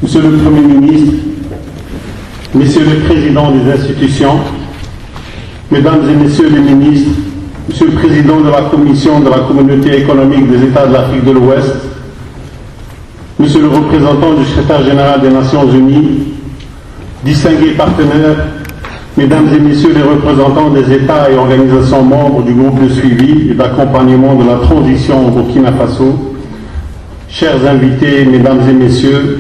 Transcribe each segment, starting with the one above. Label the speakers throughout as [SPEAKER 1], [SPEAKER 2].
[SPEAKER 1] Monsieur le Premier ministre, Messieurs les Présidents des institutions, Mesdames et Messieurs les ministres, Monsieur le Président de la Commission de la Communauté économique des États de l'Afrique de l'Ouest, Monsieur le représentant du Secrétaire général des Nations Unies, distingués partenaires, Mesdames et Messieurs les représentants des États et organisations membres du groupe de suivi et d'accompagnement de la transition au Burkina Faso, chers invités, Mesdames et Messieurs,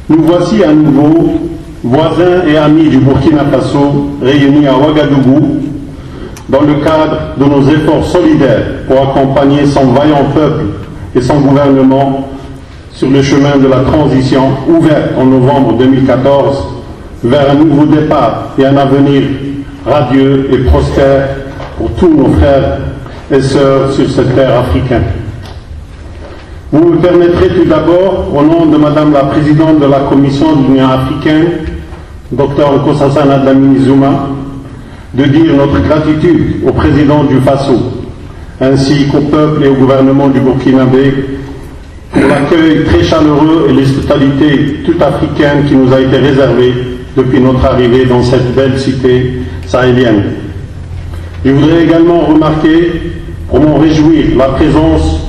[SPEAKER 1] nous voici à nouveau, voisins et amis du Burkina Faso, réunis à Ouagadougou, dans le cadre de nos efforts solidaires pour accompagner son vaillant peuple et son gouvernement sur le chemin de la transition ouverte en novembre 2014 vers un nouveau départ et un avenir radieux et prospère pour tous nos frères et sœurs sur cette terre africaine. Vous me permettrez tout d'abord, au nom de Madame la Présidente de la Commission de l'Union africaine, Dr Nkosazana Dlamini Zuma, de dire notre gratitude au Président du Faso, ainsi qu'au peuple et au gouvernement du Burkinabé, pour l'accueil très chaleureux et l'hospitalité toute africaine qui nous a été réservée depuis notre arrivée dans cette belle cité sahélienne. Je voudrais également remarquer, pour m'en réjouir, la présence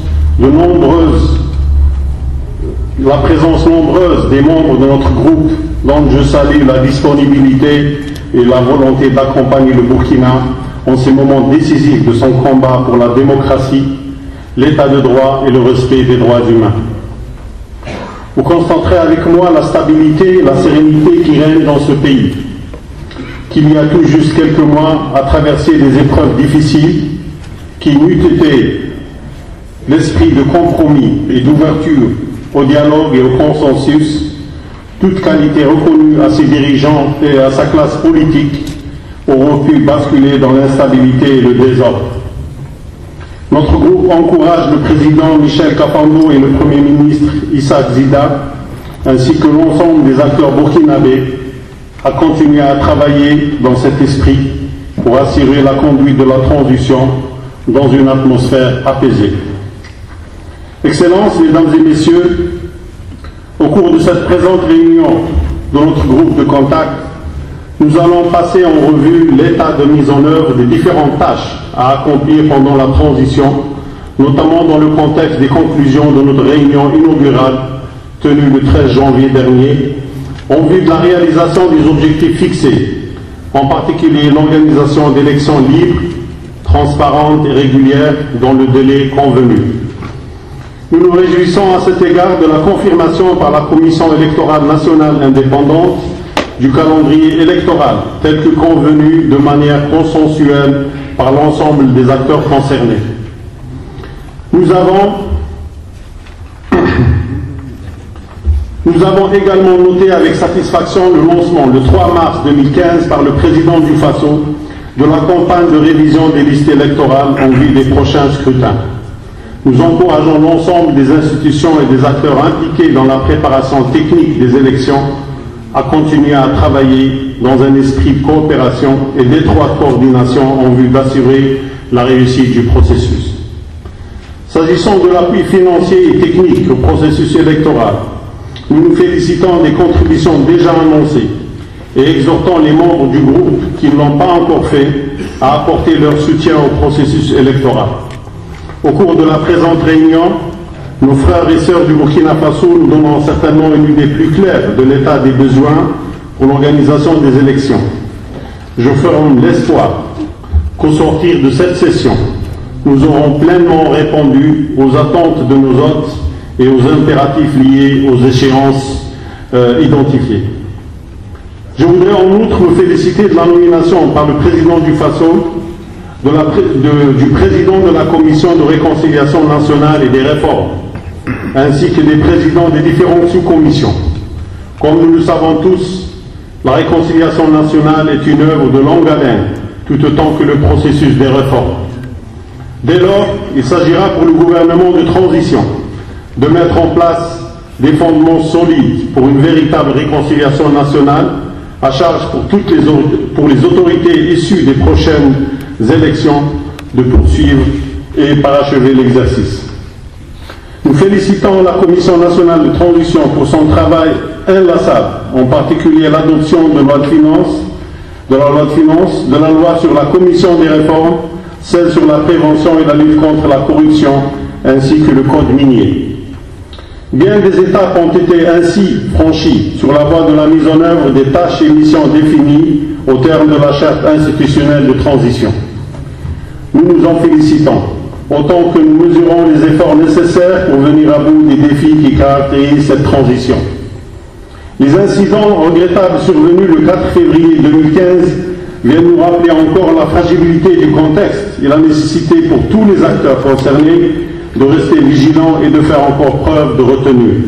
[SPEAKER 1] nombreuse des membres de notre groupe, dont je salue la disponibilité et la volonté d'accompagner le Burkina en ces moments décisifs de son combat pour la démocratie, l'état de droit et le respect des droits humains. Vous constaterez avec moi la stabilité et la sérénité qui règnent dans ce pays, qu'il y a tout juste quelques mois à traverser des épreuves difficiles, qui n'eût été l'esprit de compromis et d'ouverture au dialogue et au consensus, toute qualité reconnue à ses dirigeants et à sa classe politique, auront pu basculer dans l'instabilité et le désordre. Notre groupe encourage le président Michel Kafando et le Premier ministre Issa Zida, ainsi que l'ensemble des acteurs burkinabés, à continuer à travailler dans cet esprit pour assurer la conduite de la transition dans une atmosphère apaisée. Excellences, Mesdames et Messieurs, au cours de cette présente réunion de notre groupe de contact, nous allons passer en revue l'état de mise en œuvre des différentes tâches à accomplir pendant la transition, notamment dans le contexte des conclusions de notre réunion inaugurale tenue le 13 janvier dernier, en vue de la réalisation des objectifs fixés, en particulier l'organisation d'élections libres, transparentes et régulières dans le délai convenu. Nous nous réjouissons à cet égard de la confirmation par la Commission électorale nationale indépendante du calendrier électoral tel que convenu de manière consensuelle par l'ensemble des acteurs concernés. Nous avons également noté avec satisfaction le lancement le 3 mars 2015 par le président du Faso de la campagne de révision des listes électorales en vue des prochains scrutins. Nous encourageons l'ensemble des institutions et des acteurs impliqués dans la préparation technique des élections à continuer à travailler dans un esprit de coopération et d'étroite coordination en vue d'assurer la réussite du processus. S'agissant de l'appui financier et technique au processus électoral, nous nous félicitons des contributions déjà annoncées et exhortons les membres du groupe qui ne l'ont pas encore fait à apporter leur soutien au processus électoral. Au cours de la présente réunion, nos frères et sœurs du Burkina Faso nous donneront certainement une idée plus claire de l'état des besoins pour l'organisation des élections. Je forme l'espoir qu'au sortir de cette session, nous aurons pleinement répondu aux attentes de nos hôtes et aux impératifs liés aux échéances identifiées. Je voudrais en outre me féliciter de la nomination par le président du Faso du président de la Commission de réconciliation nationale et des réformes, ainsi que des présidents des différentes sous-commissions. Comme nous le savons tous, la réconciliation nationale est une œuvre de longue haleine, tout autant que le processus des réformes. Dès lors, il s'agira pour le gouvernement de transition de mettre en place des fondements solides pour une véritable réconciliation nationale, à charge pour les autorités issues des prochaines élections de poursuivre et parachever l'exercice. Nous félicitons la Commission nationale de transition pour son travail inlassable, en particulier l'adoption de la loi de finances, de la loi sur la commission des réformes, celle sur la prévention et la lutte contre la corruption, ainsi que le code minier. Bien des étapes ont été ainsi franchies sur la voie de la mise en œuvre des tâches et missions définies au terme de la charte institutionnelle de transition. Nous nous en félicitons, autant que nous mesurons les efforts nécessaires pour venir à bout des défis qui caractérisent cette transition. Les incidents regrettables survenus le 4 février 2015 viennent nous rappeler encore la fragilité du contexte et la nécessité pour tous les acteurs concernés de rester vigilants et de faire encore preuve de retenue.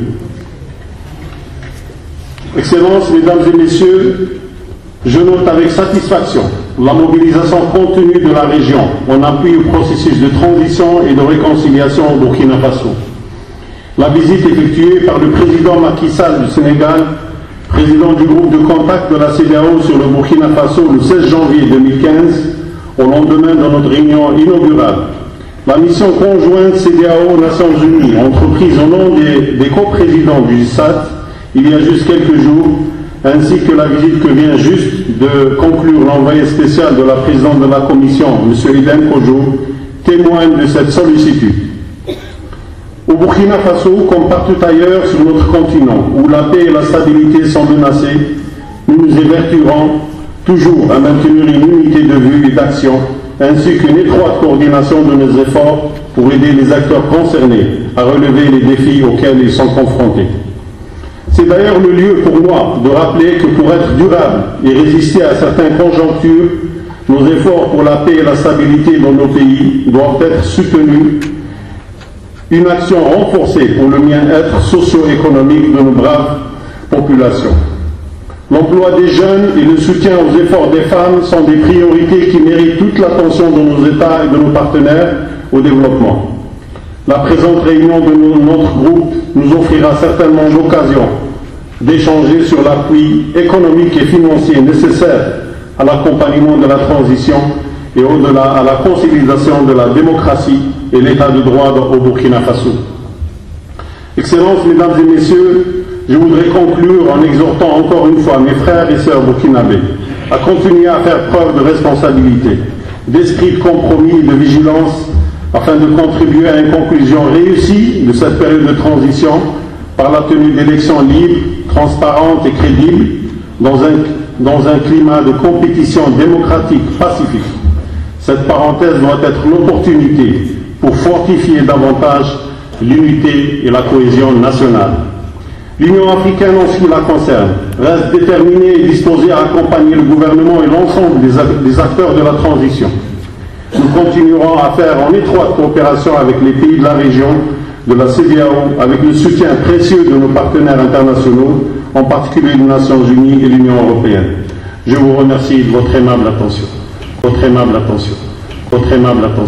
[SPEAKER 1] Excellences, Mesdames et Messieurs, je note avec satisfaction la mobilisation contenue de la région en appui au processus de transition et de réconciliation au Burkina Faso. La visite effectuée par le président Macky Sall du Sénégal, président du groupe de contact de la CEDEAO sur le Burkina Faso le 16 janvier 2015, au lendemain de notre réunion inaugurale. La mission conjointe CEDEAO-Nations Unies, entreprise au nom des coprésidents du GISAT, il y a juste quelques jours, ainsi que la visite que vient juste de conclure l'envoyé spécial de la présidente de la Commission, M. Eden Kojo, témoignent de cette sollicitude. Au Burkina Faso, comme partout ailleurs sur notre continent, où la paix et la stabilité sont menacées, nous nous évertuerons toujours à maintenir une unité de vue et d'action, ainsi qu'une étroite coordination de nos efforts pour aider les acteurs concernés à relever les défis auxquels ils sont confrontés. C'est d'ailleurs le lieu pour moi de rappeler que pour être durable et résister à certaines conjonctures, nos efforts pour la paix et la stabilité dans nos pays doivent être soutenus. Une action renforcée pour le bien-être socio-économique de nos braves populations. L'emploi des jeunes et le soutien aux efforts des femmes sont des priorités qui méritent toute l'attention de nos États et de nos partenaires au développement. La présente réunion de notre groupe nous offrira certainement l'occasion d'échanger sur l'appui économique et financier nécessaire à l'accompagnement de la transition et au-delà à la consolidation de la démocratie et l'état de droit au Burkina Faso. Excellences, Mesdames et Messieurs, je voudrais conclure en exhortant encore une fois mes frères et sœurs burkinabés à continuer à faire preuve de responsabilité, d'esprit de compromis et de vigilance afin de contribuer à une conclusion réussie de cette période de transition par la tenue d'élections libres, transparentes et crédibles dans un climat de compétition démocratique pacifique. Cette parenthèse doit être l'opportunité pour fortifier davantage l'unité et la cohésion nationale. L'Union africaine, en ce qui la concerne, reste déterminée et disposée à accompagner le gouvernement et l'ensemble des acteurs de la transition. Nous continuerons à faire en étroite coopération avec les pays de la région, de la CEDEAO, avec le soutien précieux de nos partenaires internationaux, en particulier les Nations Unies et l'Union européenne. Je vous remercie de votre aimable attention. Votre aimable attention. Votre aimable attention.